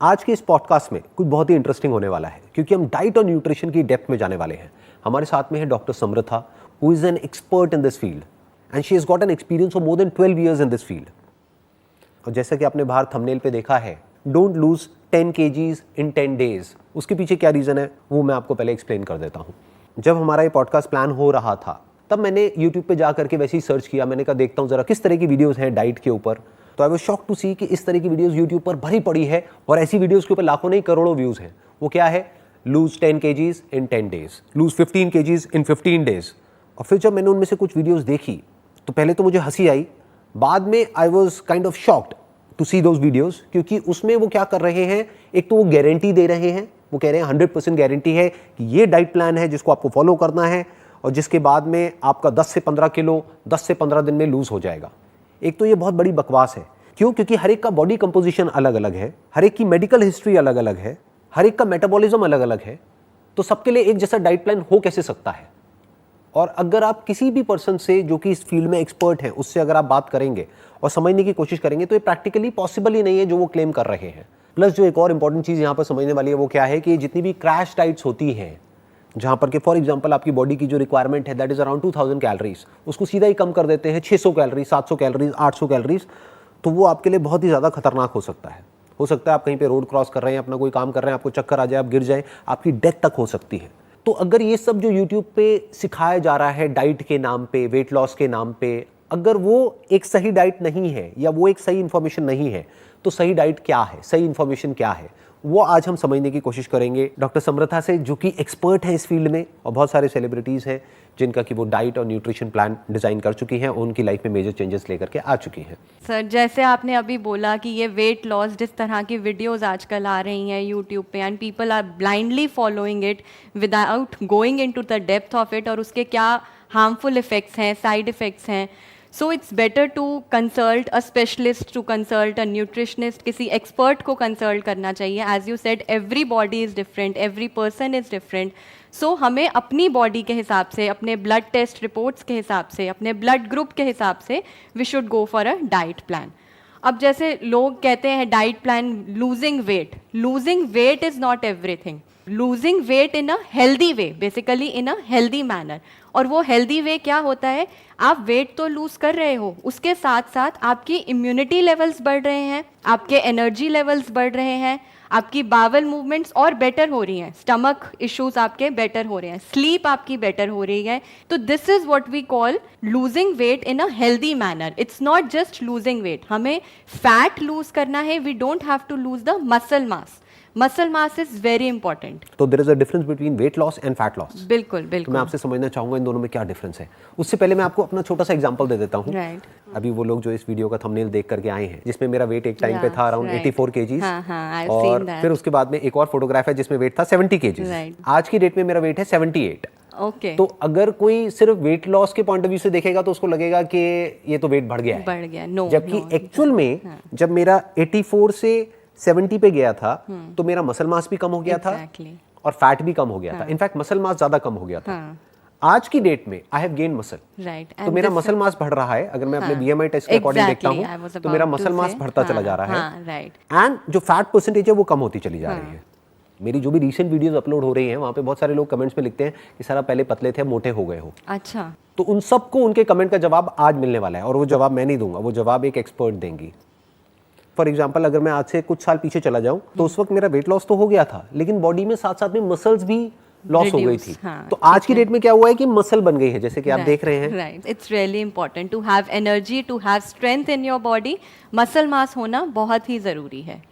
आज के इस पॉडकास्ट में कुछ बहुत ही इंटरेस्टिंग होने वाला है, क्योंकि हम डाइट और न्यूट्रिशन की डेप्थ में जाने वाले हैं। हमारे साथ में है doctor Samrutha, who is an expert in this field and she has got an experience of more than 12 years in this field. और जैसा कि आपने बाहर थंबनेल पे देखा है, don't lose 10 kgs in 10 days, उसके पीछे क्या रीज़न है वो मैं आपको पहले एक्सप्लेन कर देता हूँ। जब हमारा ये पॉडकास्ट प्लान हो रहा था तब मैंने यूट्यूब पे जा करके वैसे ही सर्च किया। मैंने कहा देखता हूँ ज़रा किस तरह की वीडियोज़ हैं डाइट के ऊपर। तो आई वाज शॉक्ड टू सी कि इस तरह की वीडियोज़ यूट्यूब पर भरी पड़ी है और ऐसी वीडियोज़ के ऊपर लाखों नहीं करोड़ों व्यूज़ हैं। वो क्या है? Loose 10 kgs in 10 days, loose 15 kgs in 15 days। और फिर जब मैंने उनमें से कुछ वीडियोज़ देखी तो पहले तो मुझे हंसी आई, बाद में I was kind of shocked to see those videos, क्योंकि उसमें वो क्या कर रहे हैं, एक तो वो गारंटी दे रहे हैं, वो कह रहे हैं 100% गारंटी है कि ये डाइट प्लान है जिसको आपको फॉलो करना है और जिसके बाद में आपका 10 से 15 किलो 10 से 15 दिन में लूज हो जाएगा। एक तो ये बहुत बड़ी बकवास है। क्यों? क्योंकि हर एक का बॉडी कंपोजिशन अलग अलग है, हर एक की मेडिकल हिस्ट्री अलग अलग है, हर एक का मेटाबॉलिज्म अलग अलग है। तो सबके लिए एक जैसा डाइट प्लान हो कैसे सकता है? और अगर आप किसी भी पर्सन से जो कि इस फील्ड में एक्सपर्ट है उससे अगर आप बात करेंगे और समझने की कोशिश करेंगे तो ये प्रैक्टिकली पॉसिबल ही नहीं है जो वो क्लेम कर रहे हैं। प्लस जो एक और इंपॉर्टेंट चीज़ यहाँ पर समझने वाली है वो क्या है कि जितनी भी क्रैश डाइट्स होती हैं, जहाँ पर कि फॉर एग्जांपल आपकी बॉडी की जो रिक्वायरमेंट है दैट इज अराउंड 2000 कैलोरीज, उसको सीधा ही कम कर देते हैं 600 कैलोरीज, 700 कैलोरीज, 800 कैलोरीज, तो वो आपके लिए बहुत ही ज़्यादा खतरनाक हो सकता है। हो सकता है आप कहीं पे रोड क्रॉस कर रहे हैं, अपना कोई काम कर रहे हैं, आपको चक्कर आ जाए, आप गिर जाए, आपकी डेथ तक हो सकती है। तो अगर ये सब जो यूट्यूब पे सिखाया जा रहा है डाइट के नाम पे, वेट लॉस के नाम पे, अगर वो एक सही डाइट नहीं है या वो एक सही इन्फॉर्मेशन नहीं है, तो सही डाइट क्या है, सही इन्फॉर्मेशन क्या है, वो आज हम समझने की कोशिश करेंगे डॉक्टर समृथा से, जो कि एक्सपर्ट हैं इस फील्ड में। और बहुत सारे सेलिब्रिटीज़ हैं जिनका कि वो डाइट और न्यूट्रिशन प्लान डिज़ाइन कर चुकी हैं, उनकी लाइफ में मेजर चेंजेस लेकर के आ चुकी हैं। सर, जैसे आपने अभी बोला कि ये वेट लॉस, जिस तरह की वीडियोस आजकल आ रही हैं यूट्यूब पे and people are blindly following it without going into the depth of it, और उसके क्या हार्मफुल इफेक्ट्स हैं, साइड इफेक्ट्स हैं। So it's better to consult a specialist, to consult a nutritionist, किसी एक्सपर्ट को कंसल्ट करना चाहिए। As you said, every body is different, every person is different. So हमें अपनी बॉडी के हिसाब से, अपने ब्लड टेस्ट रिपोर्ट्स के हिसाब से, अपने ब्लड ग्रुप के हिसाब से we should go for a diet plan. अब जैसे लोग कहते हैं diet plan, losing weight is not everything. Losing weight in a healthy way, basically in a healthy manner. और वो हेल्दी वे क्या होता है? आप वेट तो लूज कर रहे हो, उसके साथ साथ आपकी इम्यूनिटी लेवल्स बढ़ रहे हैं, आपके एनर्जी लेवल्स बढ़ रहे हैं, आपकी बावल मूवमेंट्स और बेटर हो रही हैं, स्टमक इश्यूज आपके बेटर हो रहे हैं, स्लीप आपकी बेटर हो रही है। तो this is what we call losing weight in a healthy manner. It's not just losing weight, हमें फैट लूज करना है, we don't have to lose the muscle mass. Muscle mass is very important. तो there is a difference between weight loss and fat loss. बिल्कुल तो बिल्कुल। मैं आपसे समझना चाहूंगा इन दोनों में क्या डिफरेंस है। उससे पहले मैं आपको अपना छोटा सा एग्जांपल दे देता हूँ। अभी वो लोग जो इस वीडियो का थंबनेल देख करके आए हैं, जिसमें मेरा वेट एक टाइम पे था अराउंड 84 kgs, और फिर उसके बाद में एक और फोटोग्राफ है जिसमें वेट था 70 kgs। आज की डेट में मेरा वेट है 78। ओके। तो अगर कोई सिर्फ वेट लॉस के पॉइंट ऑफ व्यू से देखेगा तो उसको लगेगा कि ये तो वेट बढ़ गया। नो, जबकि एक्चुअल में जब मेरा 84 से 70 पे गया था तो मेरा मसल मास भी कम हो गया था और फैट भी कम हो गया था। इनफैक्ट मसल मास ज्यादा कम हो गया था। आज की डेट में आई हैव गेन मसल, तो मेरा मसल मास बढ़ रहा है। अगर मैं अपने BMI टेस्ट के अकॉर्डिंग देखता हूँ तो मेरा मसल मास बढ़ता चला जा रहा है, एंड जो फैट परसेंटेज है वो कम होती चली जा रही है। मेरी जो भी रिसेंट वीडियोस अपलोड हो रही हैं वहाँ पे बहुत सारे लोग कमेंट्स में लिखते हैं कि सर आप पहले पतले थे, मोटे हो गए हो। अच्छा। तो उन सबको उनके कमेंट का जवाब आज मिलने वाला है, और वो जवाब मैं नहीं दूंगा, वो जवाब एक एक्सपर्ट देंगी। फॉर एग्जाम्पल, अगर मैं आज से कुछ साल पीछे चला जाऊं तो उस वक्त मेरा वेट लॉस तो हो गया था, लेकिन बॉडी में साथ साथ में मसल्स भी लॉस हो गई थी। तो आज की डेट में क्या हुआ है कि मसल बन गई है, जैसे कि आप देख रहे हैं। Right, it's really important to have energy, to have strength in your body. Muscle mass होना बहुत ही ज़रूरी है।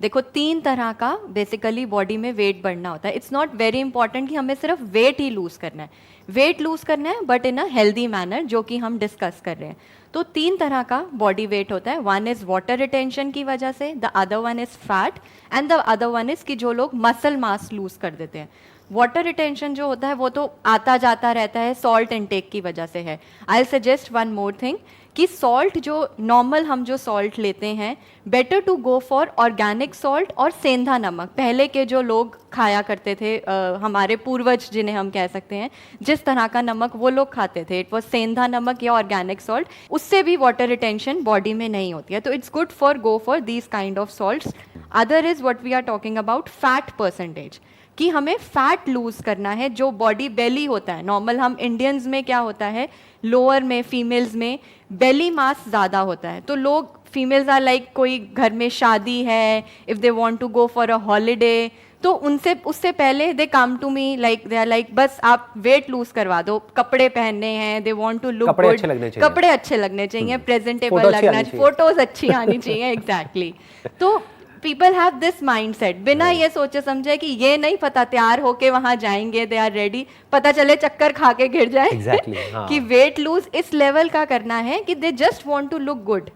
देखो, 3 तरह का बेसिकली बॉडी में वेट बढ़ना होता है। इट्स नॉट वेरी इंपॉर्टेंट कि हमें सिर्फ वेट ही लूज करना है, वेट लूज करना है but in a healthy manner, जो कि हम डिस्कस कर रहे हैं। तो 3 तरह का बॉडी वेट होता है। वन इज वाटर रिटेंशन की वजह से, the other one is fat, and the other one is कि जो लोग मसल मास लूज कर देते हैं। वाटर रिटेंशन जो होता है वो तो आता जाता रहता है, सॉल्ट इनटेक की वजह से है। I suggest one more thing कि सॉल्ट जो नॉर्मल हम जो सॉल्ट लेते हैं, better to go for organic salt और सेंधा नमक। पहले के जो लोग खाया करते थे, हमारे पूर्वज जिन्हें हम कह सकते हैं, जिस तरह का नमक वो लोग खाते थे, इट वॉज सेंधा नमक या ऑर्गेनिक सॉल्ट। उससे भी वाटर रिटेंशन बॉडी में नहीं होती है, तो it's good for go for these kind of salts. Other is what we are talking about fat percentage, कि हमें फैट लूज करना है। जो बॉडी बेली होता है, नॉर्मल हम इंडियंस में क्या होता है, लोअर में फीमेल्स में बेली मास ज़्यादा होता है, तो लोग फीमेल्स आर लाइक कोई घर में शादी है, if they want to go for a holiday, तो उनसे उससे पहले they come to me like they are like बस आप वेट लूज करवा दो, कपड़े पहनने हैं, they want to look good, कपड़े अच्छे लगने चाहिए, प्रेजेंटेबल लगना चाहिए, फोटोज अच्छी आनी चाहिए, एग्जैक्टली। तो पीपल हैव दिस माइंडसेट, बिना ये सोचे समझे कि ये नहीं पता तैयार होके वहां जाएंगे, दे आर रेडी, पता चले चक्कर खा के गिर जाए। हाँ। कि वेट लूज इस लेवल का करना है कि they just want to look good.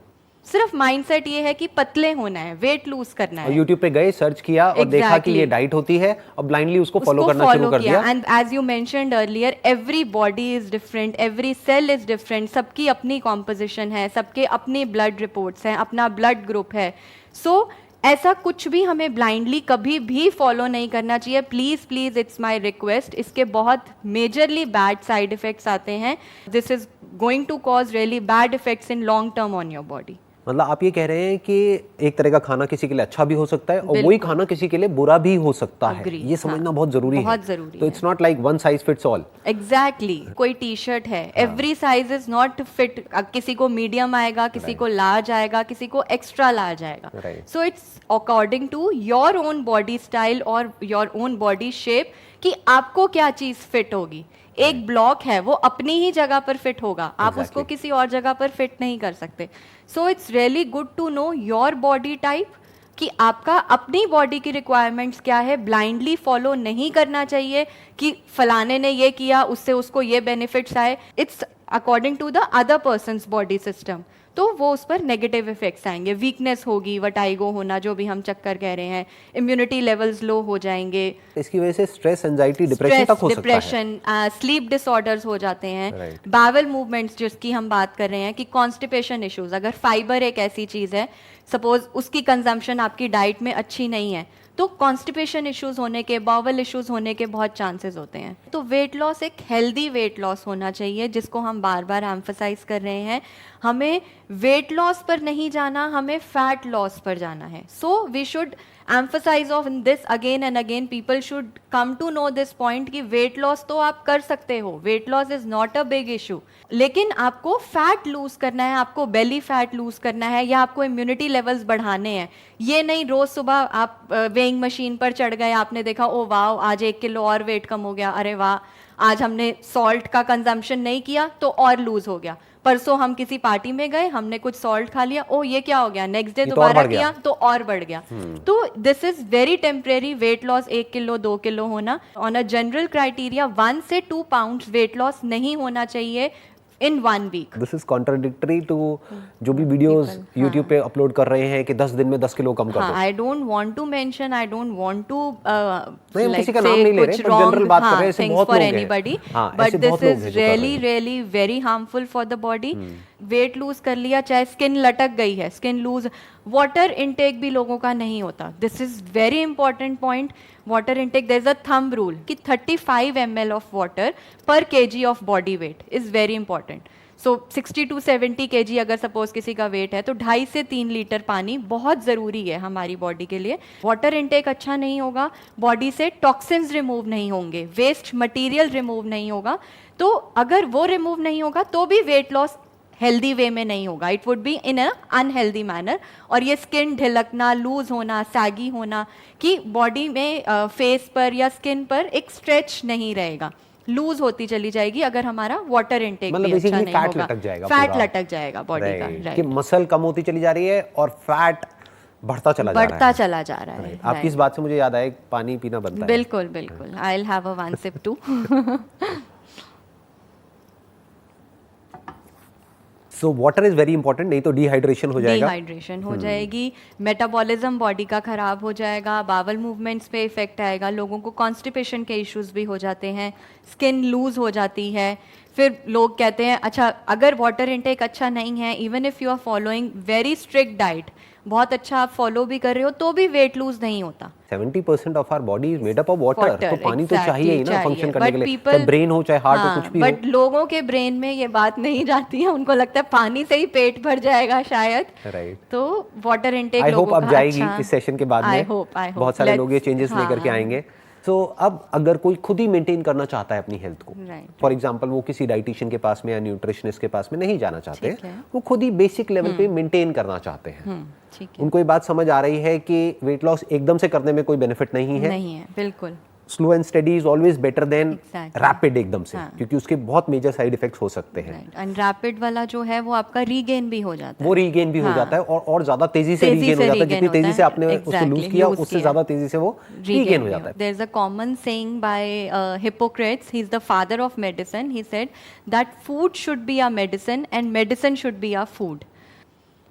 सिर्फ माइंडसेट ये है कि पतले होना है, वेट लूज करना है। YouTube पे गए, सर्च किया और देखा कि ये डाइट होती है और ब्लाइंडली उसको फॉलो करना शुरू कर दिया। And as you mentioned earlier, every body is different, every cell is different, सबकी अपनी कॉम्पोजिशन है, सबके अपनी ब्लड रिपोर्ट्स हैं, अपना ब्लड ग्रुप है। सो ऐसा कुछ भी हमें ब्लाइंडली कभी भी फॉलो नहीं करना चाहिए। Please please, it's my request. इसके बहुत मेजरली बैड साइड इफेक्ट्स आते हैं। This is going to cause really bad effects in long term on your body. मतलब आप ये कह रहे हैं कि एक तरह का खाना किसी के लिए अच्छा भी हो सकता है और वही खाना किसी के लिए बुरा भी हो सकता है, ये समझना बहुत जरूरी है। बहुत जरूरी तो it's not like one size fits all. Exactly, कोई टी शर्ट है, every size is not fit. किसी को मीडियम आएगा, किसी को लार्ज आएगा, किसी को एक्स्ट्रा लार्ज आएगा। So it's according to your own body style और योर ओन बॉडी शेप कि आपको क्या चीज फिट होगी। एक ब्लॉक है, वो अपनी ही जगह पर फिट होगा, आप उसको किसी और जगह पर फिट नहीं कर सकते। So it's really good to know your body type, कि आपका अपनी बॉडी की रिक्वायरमेंट्स क्या है। ब्लाइंडली फॉलो नहीं करना चाहिए कि फलाने ने ये किया उससे उसको ये बेनिफिट्स आए। It's according to the other person's body system, तो वो उस पर नेगेटिव इफेक्ट्स आएंगे। वीकनेस होगी, वटाइगो होना, जो भी हम चक्कर कह रहे हैं, इम्यूनिटी लेवल्स लो हो जाएंगे। इसकी वजह से स्ट्रेस, एंजाइटी, डिप्रेशन तक हो सकता है। डिप्रेशन, स्लीप डिसऑर्डर्स हो जाते हैं। बावल मूवमेंट्स जिसकी हम बात कर रहे हैं, कि कॉन्स्टिपेशन इश्यूज, अगर फाइबर एक ऐसी चीज़ है, सपोज उसकी कंजम्पशन आपकी डाइट में अच्छी नहीं है, तो कॉन्स्टिपेशन इश्यूज होने के, बावल इश्यूज होने के बहुत चांसेस होते हैं। तो वेट लॉस एक हेल्दी वेट लॉस होना चाहिए, जिसको हम बार बार एम्फसाइज कर रहे हैं। हमें वेट लॉस पर नहीं जाना, हमें फैट लॉस पर जाना है। So we should emphasize on this again and again. People should come to know this point कि weight loss तो आप कर सकते हो, weight loss is not a big issue, लेकिन आपको फैट लूज करना है, आपको बेली फैट लूज करना है, या आपको इम्यूनिटी लेवल्स बढ़ाने हैं। ये नहीं रोज सुबह आप वेइंग मशीन पर चढ़ गए, आपने देखा ओ वाह आज 1 किलो और वेट कम हो गया, अरे वाह आज हमने सॉल्ट का कंजम्पशन नहीं किया तो और लूज हो गया। परसों हम किसी पार्टी में गए, हमने कुछ सॉल्ट खा लिया, ओ ये क्या हो गया, नेक्स्ट डे दोबारा किया तो और बढ़ गया। तो this is very temporary. Weight loss 1 kilo 2 kilo होना, ऑन अ जनरल क्राइटेरिया 1 से 2 पाउंड्स वेट लॉस नहीं होना चाहिए in 1 week. This is contradictory to जो भी वीडियोस YouTube पे अपलोड कर रहे हैं कि 10 दिन में 10 किलो कम कर दो। I don't want to mention, I don't want to like किसी का नाम नहीं ले रहे, पर जनरल बात कर रहे हैं, ऐसे बहुत लोग हैं। anybody, but this is really very harmful for the body. Weight lose कर लिया, चाहे स्किन लटक गई है, स्किन लूज, वाटर इनटेक भी लोगों का नहीं होता। This is very important point. Water intake, there is a thumb rule कि 35 ml of water per kg of body weight is very important. So 60 to 70 kg अगर सपोज किसी का wait है, तो 2.5 से 3 लीटर पानी बहुत ज़रूरी है हमारी बॉडी के लिए। वाटर इनटेक अच्छा नहीं होगा, बॉडी से टॉक्सिन्स रिमूव नहीं होंगे, वेस्ट मटेरियल रिमूव नहीं होगा। तो अगर वो रिमूव नहीं होगा तो भी वेट लॉस हेल्दी वे में नहीं होगा, it would be in a unhealthy manner. और ये स्किन ढिलकना, लूज होना, सैगी होना, कि बॉडी में फेस पर या स्किन पर एक स्ट्रेच नहीं रहेगा, लूज होती चली जाएगी अगर हमारा वाटर इनटेक भी अच्छा नहीं होगा। फैट लटक जाएगा बॉडी का, कि मसल कम होती चली जा रही है और फैट बढ़ता चला जा रहा है। आपकी इस बात से मुझे याद आया, पानी पीना बनता है। बिल्कुल बिल्कुल, I will have a 1 sip too. So water is very important, नहीं तो डिहाइड्रेशन हो जाएगा। डिहाइड्रेशन हो जाएगी, मेटाबॉलिज्म बॉडी का खराब हो जाएगा, बावल मूवमेंट्स पे इफेक्ट आएगा, लोगों को कॉन्स्टिपेशन के इश्यूज भी हो जाते हैं, स्किन लूज हो जाती है। फिर लोग कहते हैं अच्छा अगर वाटर इनटेक अच्छा नहीं है, even if you are following very strict diet, बहुत अच्छा आप फॉलो भी कर रहे हो तो भी वेट लूज नहीं होता। 70% of our body is made up of water, तो पानी तो exactly, चाहिए ही ना फंक्शन करने के लिए, people- चाहे ब्रेन हो चाहे हार्ट हो कुछ भी हो। बट लोगों के ब्रेन में ये बात नहीं जाती है, उनको लगता है पानी से ही पेट भर जाएगा शायद। राइट, तो वाटर इनटेक आई लोगों होप अब का जाएगी अच्छा, इस सेशन के बाद I में। hope, बहुत सारे लोग ये Let's- चेंजेस लेकर के हाँ। आएंगे। सो अब अगर कोई खुद ही मेंटेन करना चाहता है अपनी हेल्थ को, Right. फॉर एग्जांपल वो किसी डाइटिशियन के पास में या न्यूट्रिशनिस्ट के पास में नहीं जाना चाहते, ठीक है। वो खुद ही बेसिक लेवल पे मेंटेन करना चाहते हैं, ठीक है, उनको ये बात समझ आ रही है कि वेट लॉस एकदम से करने में कोई बेनिफिट नहीं है, नहीं है बिल्कुल, slow and steady is always better than Exactly. Rapid एकदम से, हाँ। क्योंकि उसके बहुत मेजर साइड इफेक्ट्स हो सकते हैं। एंड रैपिड वाला जो है वो आपका रीगेन भी हो जाता है, वो रीगेन भी हो हाँ। जाता है और ज्यादा तेजी से तेजी रीगेन से हो जाता है, regain जितनी तेजी होता से है, आपने उसको exactly, लूज किया lose उससे किया। ज्यादा तेजी से वो रीगेन हो जाता है। There's a common saying by Hippocrates, he's the father of medicine. He said that food should be our medicine and medicine should be our food.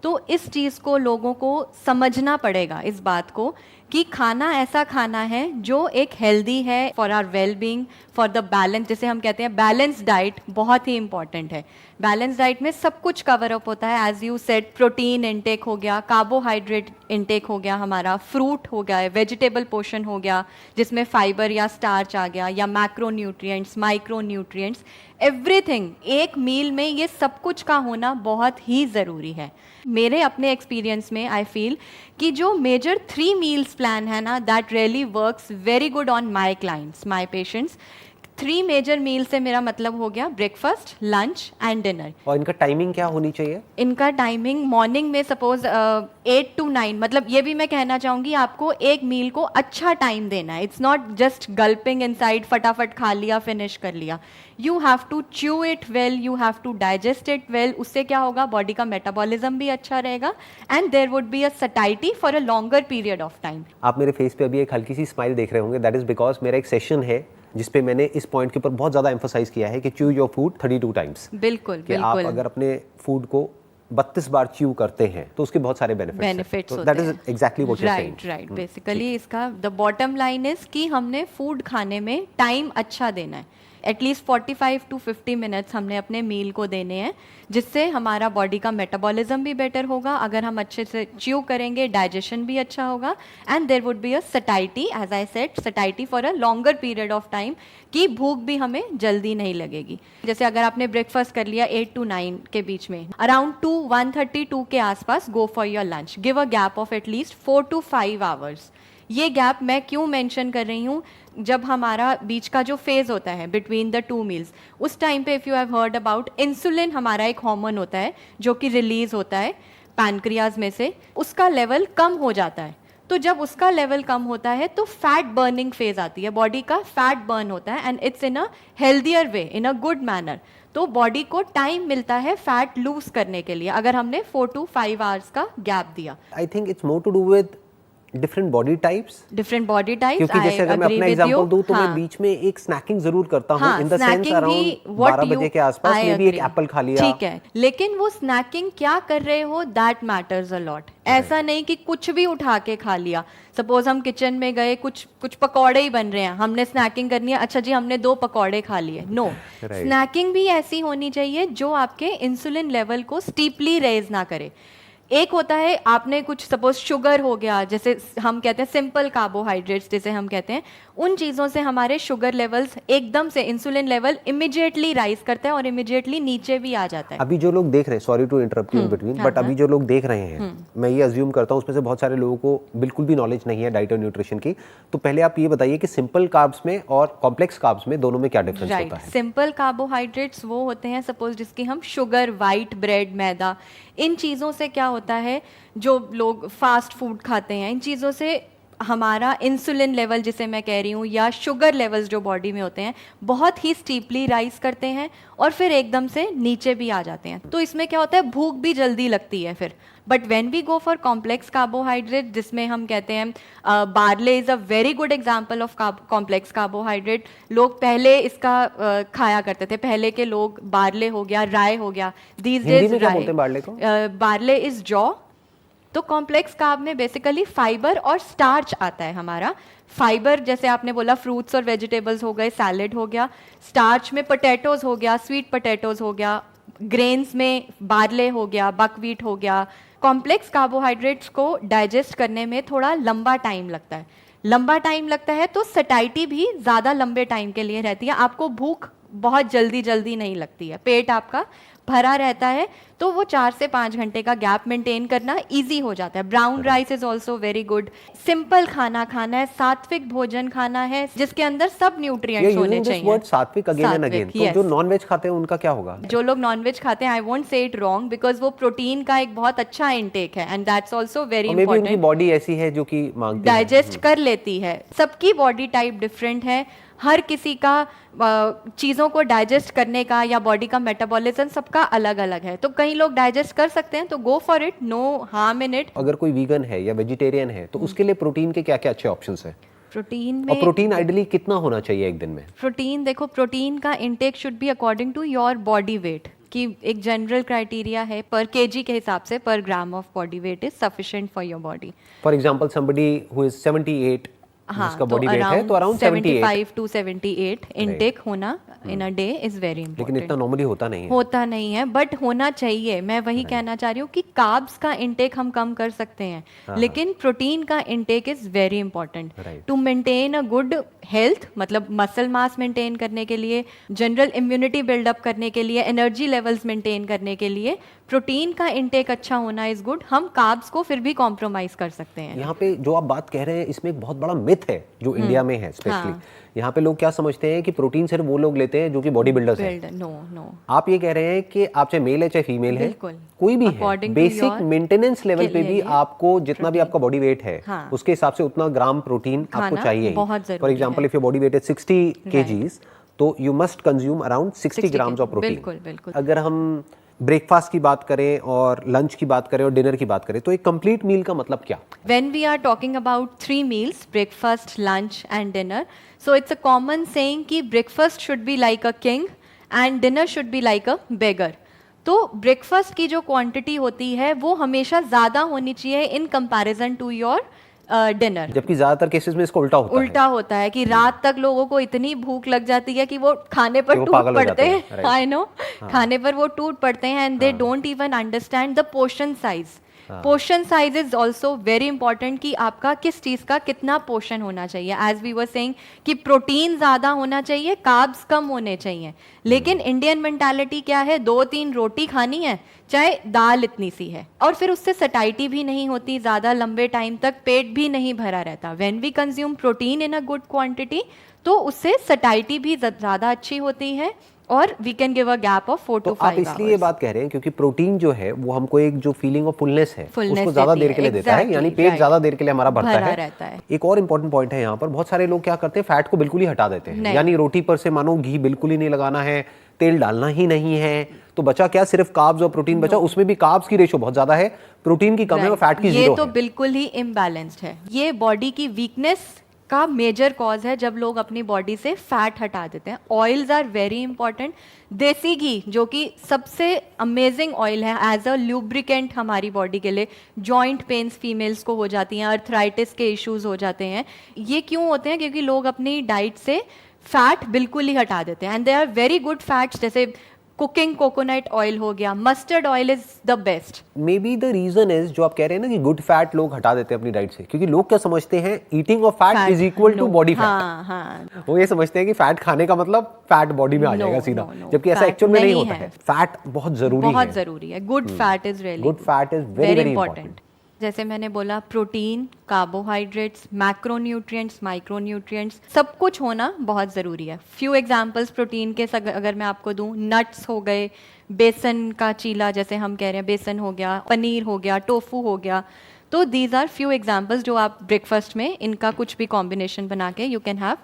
तो इस चीज़ को लोगों को समझना पड़ेगा, इस बात को कि खाना ऐसा खाना है जो एक हेल्दी है for our well being, for the balance, जैसे हम कहते हैं बैलेंस डाइट बहुत ही इंपॉर्टेंट है। बैलेंस डाइट में सब कुछ कवर अप होता है, as you said, protein intake हो गया, कार्बोहाइड्रेट इनटेक हो गया, हमारा फ्रूट हो गया, वेजिटेबल पोर्शन हो गया जिसमें फाइबर या स्टार्च आ गया, या macro nutrients, micro nutrients, everything. एक मील में ये सब कुछ का होना बहुत ही ज़रूरी है। मेरे अपने एक्सपीरियंस में आई फील कि जो मेजर 3 मील्स प्लान है ना, that really works very good on my clients, my patients. 3 major meal से मेरा मतलब हो गया ब्रेकफास्ट, लंच एंड डिनर। और इनका टाइमिंग क्या होनी चाहिए? इनका टाइमिंग मॉर्निंग में सपोज 8 to 9, मतलब ये भी मैं कहना चाहूँगी आपको एक मील को अच्छा टाइम देना है। It's not just gulping inside, फटाफट खा लिया, फिनिश कर लिया। You have to chew it well, you have to digest it well. उससे क्या होगा, बॉडी का मेटाबॉलिज्म भी अच्छा रहेगा and there would be a satiety for a longer period of time. आप मेरे फेस पे अभी एक हल्की सी स्माइल देख रहे होंगे, दैट इज बिकॉज मेरा एक सेशन है जिसपे मैंने इस पॉइंट के ऊपर बहुत ज़्यादा एम्फोसाइज किया है कि च्यू योर फूड 32 टाइम्स। बिल्कुल कि आप बिल्कुल, अगर अपने फूड को 32 बार च्यू करते हैं तो उसके बहुत सारे बेनिफिट्स होते दैट हैं। Is exactly what you are saying. Right, basically इसका द बॉटम लाइन इज कि हमने फूड खाने में टाइम अच्छा देना है। एटलीस्ट 45 to 50 मिनट्स हमने अपने मील को देने हैं, जिससे हमारा बॉडी का मेटाबॉलिज्म भी बेटर होगा। अगर हम अच्छे से च्यू करेंगे, डाइजेशन भी अच्छा होगा and there would be a satiety, as I said, satiety for a longer period of time, कि भूख भी हमें जल्दी नहीं लगेगी। जैसे अगर आपने ब्रेकफास्ट कर लिया 8 to 9 के बीच में, अराउंड 1:32 के आसपास go for your lunch, give a gap of at least 4 to 5 hours. ये गैप मैं क्यों मेंशन कर रही हूँ, जब हमारा बीच का जो फेज होता है बिटवीन द 2 मील्स, उस टाइम पे if you have heard about, insulin हमारा एक हार्मोन होता है जो कि रिलीज होता है पैनक्रियाज में से, उसका लेवल कम हो जाता है। तो जब उसका लेवल कम होता है तो फैट बर्निंग फेज आती है, बॉडी का फैट बर्न होता है and it's in a healthier way, in a good manner. तो बॉडी को टाइम मिलता है फैट लूज करने के लिए, अगर हमने 4 to 5 आवर्स का गैप दिया। I think it's more to do with different body types, different body types, क्योंकि जैसे अगर मैं अपना एग्जांपल दूं तो मैं बीच में एक स्नैकिंग जरूर करता हूं, इन द सेंस अराउंड 12 बजे के आसपास में भी एक एप्पल खा लिया, ठीक है। लेकिन वो स्नैकिंग क्या कर रहे हो, दैट मैटर्स अ लॉट। ऐसा नहीं कि कुछ भी उठा के खा लिया। सपोज हम किचन में गए, कुछ पकौड़े ही बन रहे हैं, हमने स्नैकिंग करनी है, अच्छा जी हमने 2 पकौड़े खा लिए। नो, स्नैकिंग भी ऐसी होनी चाहिए जो आपके इंसुलिन लेवल को स्टीपली रेज ना करे। एक होता है आपने कुछ सपोज शुगर हो गया, जैसे हम कहते हैं सिंपल कार्बोहाइड्रेट्स जैसे हम कहते हैं, उन चीज़ों से हमारे शुगर लेवल्स एकदम से, इंसुलिन लेवल इमिडिएटली राइज करता है और इमिडिएटली नीचे भी आ जाता है। अभी जो लोग देख रहे हैं, sorry to interrupt you in between, but अभी जो लोग देख रहे हैं, मैं ये अज्यूम करता हूँ उसमें से बहुत सारे लोगों को बिल्कुल भी नॉलेज नहीं है डाइट और न्यूट्रिशन की। तो पहले आप ये बताइए कि सिंपल कार्ब्स में और कॉम्प्लेक्स कार्ब्स में दोनों में क्या डिफरेंस होता है? सिंपल कार्बोहाइड्रेट्स वो होते हैं सपोज जिसकी हम शुगर, वाइट ब्रेड, मैदा, इन चीज़ों से क्या होता है, जो लोग फास्ट फूड खाते हैं, इन चीज़ों से हमारा इंसुलिन लेवल जिसे मैं कह रही हूँ या शुगर लेवल्स जो बॉडी में होते हैं बहुत ही स्टीपली राइज करते हैं और फिर एकदम से नीचे भी आ जाते हैं। तो इसमें क्या होता है, भूख भी जल्दी लगती है फिर। But when we go for complex carbohydrate, जिसमें हम कहते हैं barley is a very good example of complex carbohydrate. लोग पहले इसका खाया करते थे, पहले के लोग बार्ले हो गया, राय हो गया, दीज हिंदी डेज में क्या बोलते हैं बार्ले को? Barley is jaw. तो कॉम्प्लेक्स कार्ब में बेसिकली फाइबर और स्टार्च आता है हमारा। फाइबर जैसे आपने बोला फ्रूट्स और वेजिटेबल्स हो गए, सैलेड हो गया। स्टार्च में पोटैटोज हो गया, स्वीट पोटैटोज हो गया। ग्रेन्स में बार्ले हो गया, बकवीट हो गया। कॉम्प्लेक्स कार्बोहाइड्रेट्स को डाइजेस्ट करने में थोड़ा लंबा टाइम लगता है। लंबा टाइम लगता है तो सटाइटी भी ज़्यादा लंबे टाइम के लिए रहती है। आपको भूख बहुत जल्दी जल्दी नहीं लगती है, पेट आपका भरा रहता है, तो वो 4 से 5 घंटे का गैप मेंटेन करना इजी हो जाता है। Brown rice is also very good. Simple खाना खाना है, सात्विक भोजन खाना है जिसके अंदर सब न्यूट्रिएंट्स होने चाहिए। वर्ड सात्विक अगेन एंड अगेन। तो जो नॉनवेज खाते हैं उनका क्या होगा? जो लोग नॉनवेज खाते हैं, I won't say it wrong, because वो प्रोटीन का एक बहुत अच्छा इनटेक है and that's also very important. उनकी बॉडी ऐसी है जो कि मांगती है, डाइजेस्ट कर लेती है। सबकी बॉडी टाइप डिफरेंट है, हर किसी का चीज़ों को डाइजेस्ट करने का या बॉडी का मेटाबॉलिज्म सबका अलग अलग है। तो कई लोग डाइजेस्ट कर सकते हैं तो go for it, no harm in it. अगर कोई वीगन है या वेजिटेरियन है तो उसके लिए प्रोटीन के क्या क्या अच्छे ऑप्शंस हैं? प्रोटीन में, और प्रोटीन आइडियली कितना होना चाहिए एक दिन में? प्रोटीन देखो, प्रोटीन का intake should be according to your body weight, कि एक जनरल क्राइटेरिया है पर केजी के हिसाब से, पर gram of body weight is sufficient for your body. For example somebody who is 78, जिसका बॉडी वेट है तो अराउंड 75 टू 78 इनटेक होना in a day is very important. लेकिन इतना नॉर्मली होता नहीं है। होता नहीं है, बट होना चाहिए। मैं वही कहना चाह रही हूँ कि कार्ब्स का इनटेक हम कम कर सकते हैं, लेकिन प्रोटीन का intake is very important to maintain a good health. मतलब मसल मास मेंटेन करने के लिए, जनरल इम्यूनिटी बिल्डअप करने के लिए, एनर्जी लेवल्स मेंटेन करने के लिए प्रोटीन का इनटेक अच्छा होना इज गुड। हम कार्ब्स को फिर भी कॉम्प्रोमाइज कर सकते हैं। यहाँ पे जो आप बात कह रहे हैं इसमें एक बहुत बड़ा मिथ है जो इंडिया में है स्पेशली। यहाँ पे लोग क्या समझते हैं कि प्रोटीन सिर्फ वो लोग लेते हैं जो कि बॉडी बिल्डर्स हैं। नो नो, आप ये कह रहे हैं कि आप चाहे मेल है चाहे फीमेल है, कोई भी है, बेसिक मेंटेनेंस लेवल पे भी आपको जितना भी आपका बॉडी वेट है उसके हिसाब से उतना ग्राम प्रोटीन आपको चाहिए। For example if your body weight is 60 kgs तो you must consume around 60 grams of protein. बिल्कुल बिल्कुल। अगर हम ब्रेकफास्ट की बात करें और लंच की बात करें और डिनर की बात करें तो एक कंप्लीट मील का मतलब क्या? When we are talking about 3 meals, breakfast, lunch and dinner, so it's a common saying कि breakfast should be like a king and dinner should be like a beggar. तो ब्रेकफास्ट की जो क्वांटिटी होती है वो हमेशा ज़्यादा होनी चाहिए in comparison to your dinner. जबकि ज्यादातर केसेस में इसको उल्टा होता है कि रात तक लोगों को इतनी भूख लग जाती है कि वो खाने पर टूट पड़ते हैं। आई नो, खाने पर वो टूट पड़ते हैं and they don't even understand the portion size. Portion size is also very important कि आपका किस चीज का कितना पोर्शन होना चाहिए। एज वी वर सेइंग कि प्रोटीन ज्यादा होना चाहिए, कार्ब्स कम होने चाहिए। लेकिन इंडियन मेंटालिटी क्या है, 2-3 रोटी खानी है चाहे दाल इतनी सी है, और फिर उससे सटाइटी भी नहीं होती, ज्यादा लंबे टाइम तक पेट भी नहीं भरा रहता। When we consume protein in a good quantity तो उससे सटाइटी भी ज्यादा अच्छी होती है और we can give a gap of 4 to 5 आप इसलिए ये बात कह रहे हैं क्योंकि प्रोटीन जो है वो हमको एक जो फीलिंग ऑफ फुलनेस है उसको ज्यादा देर के लिए देता है, यानी पेट ज्यादा देर के लिए हमारा भरता है। एक और इंपॉर्टेंट पॉइंट है यहाँ पर, बहुत सारे लोग क्या करते हैं फैट को बिल्कुल ही हटा देते हैं, यानी रोटी पर से मानो घी बिल्कुल ही नहीं लगाना है, तेल डालना ही नहीं है, तो बचा क्या, सिर्फ कार्ब्स और प्रोटीन बचा। उसमें भी कार्ब्स की रेशो बहुत ज्यादा है, प्रोटीन की कम है और फैट की 0 है। ये तो बिल्कुल ही इम्बैलेंस्ड है। ये बॉडी की वीकनेस का मेजर कॉज है जब लोग अपनी बॉडी से फैट हटा देते हैं। Oils are very important. Desi ghee जो कि सबसे अमेजिंग ऑयल है एज अ ल्यूब्रिकेंट हमारी बॉडी के लिए। जॉइंट पेन्स फीमेल्स को हो जाती हैं, अर्थराइटिस के इश्यूज हो जाते हैं। ये क्यों होते हैं? क्योंकि लोग अपनी डाइट से फैट बिल्कुल ही हटा देते हैं and they are very good fats, जैसे कुकिंग कोकोनट ऑयल हो गया, mustard oil is the best. May be the reason is जो आप कह रहे हैं ना कि गुड फैट लोग हटा देते हैं अपनी डाइट से, क्योंकि लोग क्या समझते हैं eating of fat is equal to body fat. वो ये समझते हैं कि फैट खाने का मतलब फैट बॉडी में आ जाएगा सीधा, जबकि ऐसा एक्चुअल में नहीं होता है। फैट बहुत जरूरी है। Good fat is really, good fat is very important. जैसे मैंने बोला, प्रोटीन, कार्बोहाइड्रेट्स, मैक्रोन्यूट्रिएंट्स, माइक्रोन्यूट्रिएंट्स, सब कुछ होना बहुत ज़रूरी है। फ्यू एग्जांपल्स प्रोटीन के अगर मैं आपको दूं, नट्स हो गए, बेसन का चीला जैसे हम कह रहे हैं, बेसन हो गया, पनीर हो गया, टोफू हो गया। तो दीज आर फ्यू एग्जाम्पल्स जो आप ब्रेकफास्ट में इनका कुछ भी कॉम्बिनेशन बना के you can have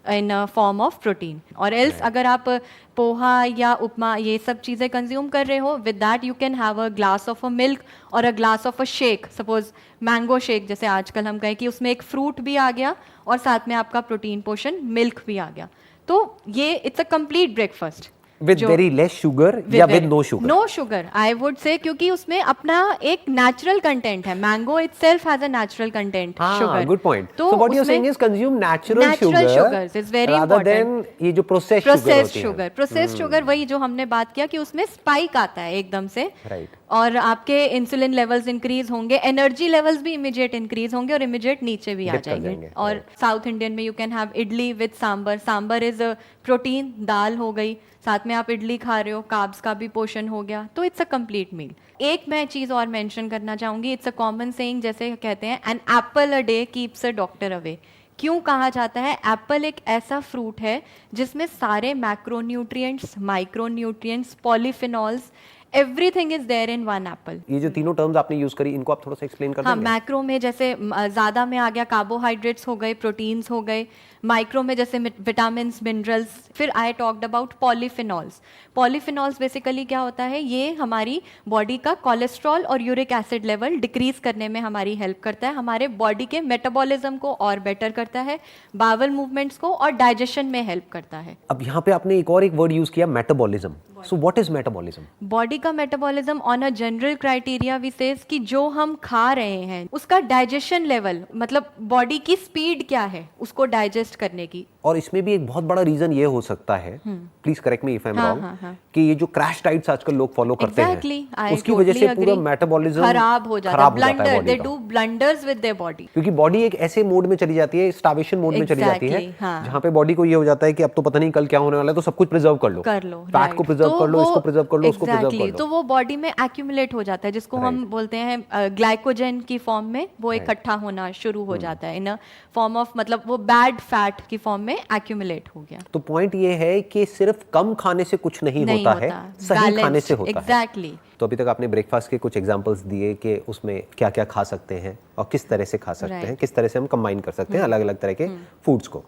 in form of protein. और एल्स अगर आप पोहा या उपमा ये सब चीज़ें कंज्यूम कर रहे हो, with that you can have a glass of a milk और a glass of a shake, suppose mango shake जैसे आजकल हम कहें कि उसमें एक फ्रूट भी आ गया और साथ में आपका प्रोटीन पोर्शन मिल्क भी आ गया। तो ये it's a complete breakfast with very less sugar या with no sugar? No sugar I would say, क्योंकि उसमें अपना एक नेचुरल कंटेंट है। Mango itself has a natural content sugar. Good point. तो So what you're saying is consume natural sugars is very rather important. than ये जो processed sugar होती है। sugar, processed sugar वही जो हमने बात किया कि उसमें स्पाइक आता है एकदम से, Right. और आपके इंसुलिन लेवल्स इंक्रीज होंगे, एनर्जी लेवल्स भी इमीडिएट इंक्रीज होंगे और इमीडिएट नीचे भी आ जाएंगे। और साउथ इंडियन में you can have idli with sambar. Sambar is protein, दाल हो गई, साथ में आप इडली खा रहे हो, कार्ब्स का भी पोर्शन हो गया, तो इट्स अ कंप्लीट मील। एक मैं चीज़ और मेंशन करना चाहूँगी, इट्स अ कॉमन सेइंग, जैसे कहते हैं an apple a day keeps a doctor away. क्यों कहा जाता है? एप्पल एक ऐसा फ्रूट है जिसमें सारे macronutrients, micronutrients, polyphenols, everything is there in one apple. ये जो तीनों टर्म्स आपने यूज करी, इनको आप थोड़ा सा एक्सप्लेन कर हाँ, देंगे? मैक्रो में जैसे ज़्यादा में आ गया कार्बोहाइड्रेट्स हो गए, प्रोटीन्स हो गए। माइक्रो में जैसे विटामिन, मिनरल्स। फिर I talked about polyphenols. Polyphenols basically क्या होता है? ये हमारी बॉडी का कोलेस्ट्रॉल और यूरिक एसिड लेवल डिक्रीज करने में हमारी हेल्प करता है, हमारे बॉडी के मेटाबॉलिज्म को और बेटर करता है, बावल मूवमेंट्स को और डाइजेशन में हेल्प करता है। अब यहाँ पे आपने एक और एक वर्ड यूज किया, metabolism. So what is metabolism? Body का metabolism on a general criteria we says कि जो हम खा रहे हैं उसका डाइजेशन लेवल, मतलब बॉडी की स्पीड क्या है उसको डाइजेस्ट करने की। और इसमें भी एक बहुत बड़ा रीजन ये हो सकता है, please correct me if I am wrong, कि ये जो क्रैश डाइट्स आजकल लोग फॉलो करते हैं, उसकी वजह से पूरा मेटाबॉलिज्म खराब हो जाता है, blunder, they do blunders with their body, क्योंकि बॉडी एक ऐसे मोड में चली जाती है, स्टार्वेशन मोड में चली जाती है, जहाँ पे बॉडी को ये हो जाता है कि अब तो पता नहीं कल क्या होने वाला है, तो सब कुछ प्रिजर्व कर लो, फैट को प्रिजर्व कर लो, इसको प्रिजर्व कर लो, उसको प्रिजर्व कर लो, तो वो बॉडी में एक्यूमुलेट हो जाता है, जिसको हम बोलते हैं ग्लाइकोजन की फॉर्म में वो इकट्ठा होना शुरू हो जाता है, इन अ फॉर्म ऑफ, मतलब वो बैड फैट की फॉर्म में एक्यूमुलेट हो गया। तो पॉइंट ये है कि सिर्फ कम खाने से कुछ नहीं होता है, सही खाने से होता है। एग्जैक्टली। तो अभी तक आपने ब्रेकफास्ट के कुछ एग्जांपल्स दिए कि उसमें क्या क्या खा सकते हैं और किस तरह से खा सकते हैं, किस तरह से हम कंबाइन कर सकते हैं अलग अलग तरह के फूड्स को।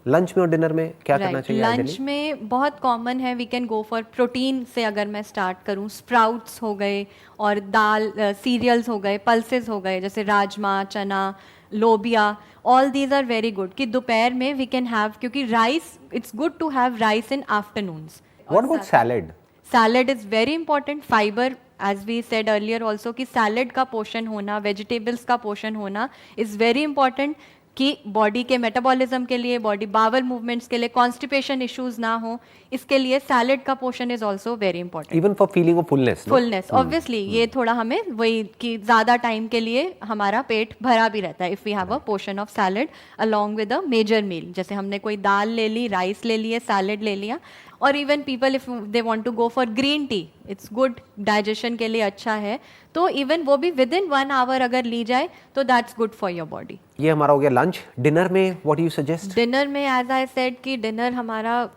लंच में और डिनर में क्या करना चाहिए? लंच में बहुत कॉमन है, we can go for protein से। अगर मैं स्टार्ट करूं, स्प्राउट्स हो गए और दाल, सीरियल्स हो गए, पल्सेस हो गए, जैसे rajma, chana, lobia, all these are very good. कि दोपहर में वी कैन हैव, क्योंकि rice, it's good to have rice in afternoons. What about salad? Salad is very important. Fiber, as we said earlier also, कि सैलेड का portion होना, vegetables का portion होना is very important, कि body के metabolism के लिए, बॉडी बावल मूवमेंट्स के लिए, कॉन्स्टिपेशन इश्यूज ना हो, इसके लिए सैलेड का portion is also very important. Even for feeling of fullness. Fullness obviously, ये थोड़ा हमें वही कि ज़्यादा टाइम के लिए हमारा पेट भरा भी रहता है if we have a portion of salad along with a major meal. जैसे हमने कोई दाल ले ली, राइस ले लिए, सैलेड ले लिया। और even people if they want to go for green tea, it's good, digestion के लिए अच्छा है, तो इवन वो भी विद इन 1 आवर अगर ली जाए तो that's good for your body. ये हमारा हो गया लंच। डिनर में what do you suggest? Dinner में एज आई सेड कि डिनर हमारा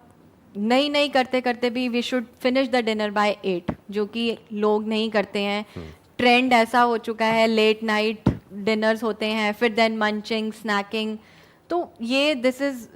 नहीं करते करते भी we should finish the dinner by 8, जो कि लोग नहीं करते हैं। ट्रेंड ऐसा हो चुका है, लेट नाइट डिनर्स होते हैं, फिर देन मंचिंग, स्नैकिंग, तो ये दिस इज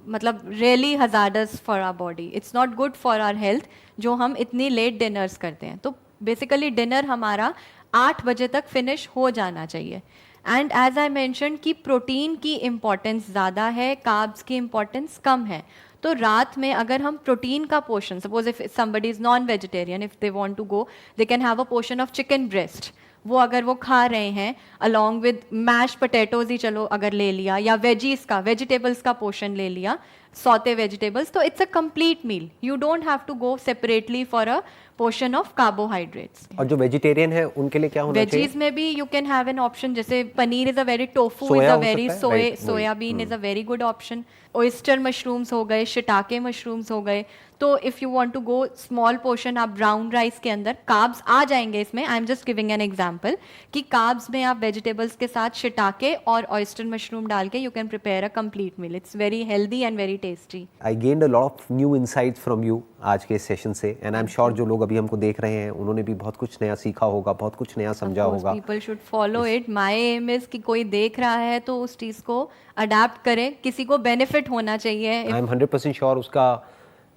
मतलब really hazardous for our body, it's not good for our health जो हम इतनी लेट डिनर्स करते हैं। तो बेसिकली डिनर हमारा 8 बजे तक फिनिश हो जाना चाहिए। एंड एज आई मैंशन कि प्रोटीन की इम्पॉर्टेंस ज़्यादा है, कार्ब्स की इम्पॉर्टेंस कम है। तो रात में अगर हम प्रोटीन का portion, suppose if somebody is non vegetarian, if they want to go, they can have a portion of chicken breast, वो अगर वो खा रहे हैं अलॉन्ग विद मैश पोटैटोज ही चलो अगर ले लिया, या वेजीज का, वेजिटेबल्स का पोर्शन ले लिया, सौते वेजिटेबल्स, तो it's a complete meal. You don't have to go separately for a portion of carbohydrates. और जो वेजिटेरियन है उनके लिए क्या होना चाहिए? वेजीज में भी you can have an option, जैसे paneer is a very, tofu is a very, soybean is a very good option, oyster mushrooms हो गए, शिटाके मशरूम्स हो गए। तो if you want to go small portion, आप ब्राउन राइस के अंदर carbs आ जाएंगे इसमें, I am just giving an example, कि कार्ब्स में आप वेजिटेबल्स के साथ शिटाके और ऑयस्टर मशरूम डाल के you can prepare a complete meal. It's very healthy and very tasty. I gained a lot of new insights from you आज के इस सेशन से, एंड आई एम श्योर जो लोग अभी अभी हमको देख रहे हैं उन्होंने भी बहुत कुछ नया सीखा होगा, बहुत कुछ नया समझा होगा। People should follow it. My aim is कि कोई देख रहा है तो उस चीज को अडेप्ट करे, किसी को बेनिफिट होना चाहिए। आई एम 100% श्योर उसका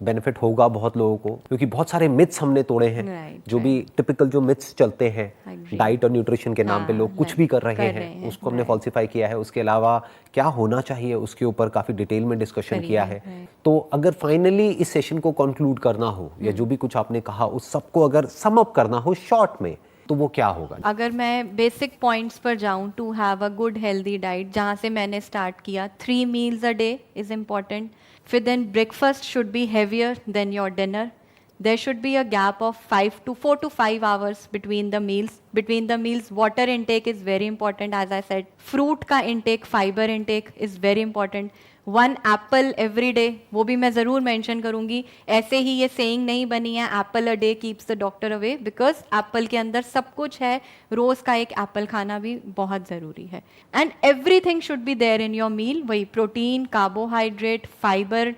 बेनिफिट होगा बहुत लोगों को, क्योंकि बहुत सारे मिथ्स हमने तोड़े हैं। जो भी टिपिकल जो मिथ्स चलते हैं डाइट और न्यूट्रिशन के नाम पे लोग कुछ भी कर रहे हैं उसको हमने फॉल्सिफाई किया है। उसके अलावा क्या होना चाहिए उसके ऊपर काफी डिटेल में डिस्कशन किया है। तो अगर फाइनली इस सेशन को कंक्लूड करना हो या जो भी कुछ आपने कहा उस सबको अगर सम अप करना हो शॉर्ट में, तो वो क्या होगा? अगर मैं बेसिक पॉइंट्स पर जाऊं, to have a good healthy diet, जहां से मैंने स्टार्ट किया, 3 meals a day is important. फिर then breakfast should be heavier than your dinner. There should be a gap of 4 to 5 hours between the meals. Between the meals, water intake is very important, as I said. Fruit का intake, fiber intake is very important. 1 apple every day, वो भी मैं ज़रूर mention करूँगी। ऐसे ही ये saying नहीं बनी है Apple a day keeps the doctor away, because Apple के अंदर सब कुछ है। रोज़ का एक एप्पल खाना भी बहुत ज़रूरी है। And everything should be there in your meal, वही protein, carbohydrate, fibre,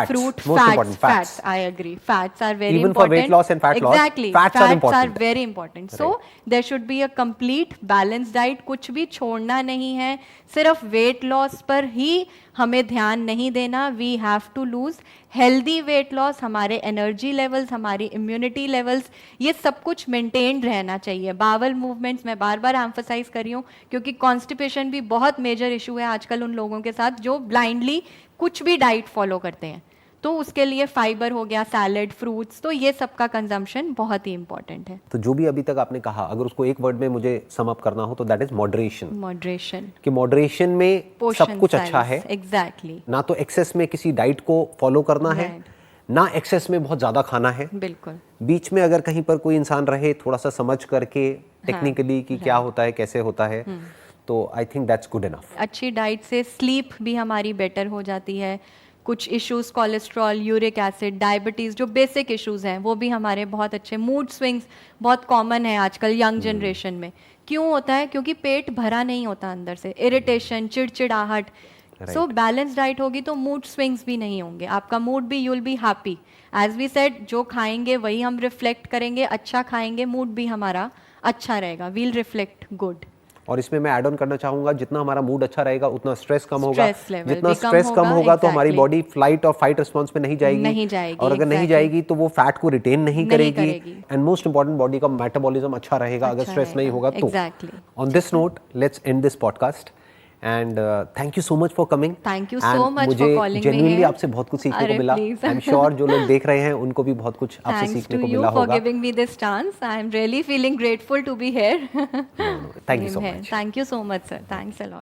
fruit, fats. I agree. Fats are very Even important. for weight loss and fat loss, exactly. fats are important. very important. So there should be a complete balanced diet. कुछ भी छोड़ना नहीं है, सिर्फ weight loss पर ही हमें ध्यान नहीं देना. We have to lose healthy weight loss. हमारे energy levels, हमारी immunity levels, ये सब कुछ maintained रहना चाहिए. Bowel movements मैं बार बार emphasize कर रही हूँ, क्योंकि constipation भी बहुत major issue है आजकल उन लोगों के साथ जो blindly कुछ भी डाइट फॉलो करते हैं। तो उसके लिए फाइबर हो गया, सैलेड, फ्रूट्स, तो ये सब का कंजम्पशन बहुत ही इंपॉर्टेंट है। तो जो भी अभी तक आपने कहा, अगर उसको एक वर्ड में मुझे सम अप करना हो तो दैट इज मॉडरेशन। मॉडरेशन, कि मॉडरेशन में सब कुछ अच्छा है। एग्जैक्टली। ना तो एक्सेस में किसी डाइट को फॉलो करना है, ना एक्सेस में बहुत ज्यादा खाना है। बिल्कुल। बीच में अगर कहीं पर कोई इंसान रहे थोड़ा सा समझ करके टेक्निकली कि क्या होता है, कैसे होता है, तो I think that's good enough. अच्छी डाइट से स्लीप भी हमारी बेटर हो जाती है। कुछ issues, cholesterol, uric acid, diabetes, जो बेसिक इश्यूज हैं वो भी हमारे बहुत अच्छे। मूड स्विंग्स बहुत कॉमन है आजकल यंग जनरेशन में। क्यों होता है? क्योंकि पेट भरा नहीं होता अंदर से, इरिटेशन, चिड़चिड़ाहट। सो बैलेंस डाइट होगी तो मूड स्विंग्स भी नहीं होंगे, आपका मूड भी, you will be happy. As we said, जो खाएंगे वही हम रिफ्लेक्ट करेंगे। अच्छा खाएंगे, मूड भी हमारा अच्छा रहेगा, वील रिफ्लेक्ट गुड। और इसमें मैं ऐड ऑन करना चाहूंगा, जितना हमारा मूड अच्छा रहेगा उतना स्ट्रेस कम होगा। जितना कम स्ट्रेस कम होगा तो हमारी exactly. बॉडी फ्लाइट और फाइट रिस्पॉन्स में नहीं जाएगी। और अगर नहीं जाएगी तो वो फैट को रिटेन नहीं करेगी। एंड मोस्ट इंपॉर्टेंट, बॉडी का मेटाबॉलिज्म अच्छा रहेगा अगर स्ट्रेस नहीं होगा तो। On this note let's end this podcast and thank you so much for coming. Thank you so much for calling me. Genuinely आपसे बहुत कुछ सीखने को मिला। आई एम श्योर जो लोग देख रहे हैं उनको भी बहुत कुछ आपसे सीखने को मिला होगा। Thanks to you for giving me this chance. I am really feeling grateful to be here. Thank you so much. Thank you so much, sir. Thanks a lot.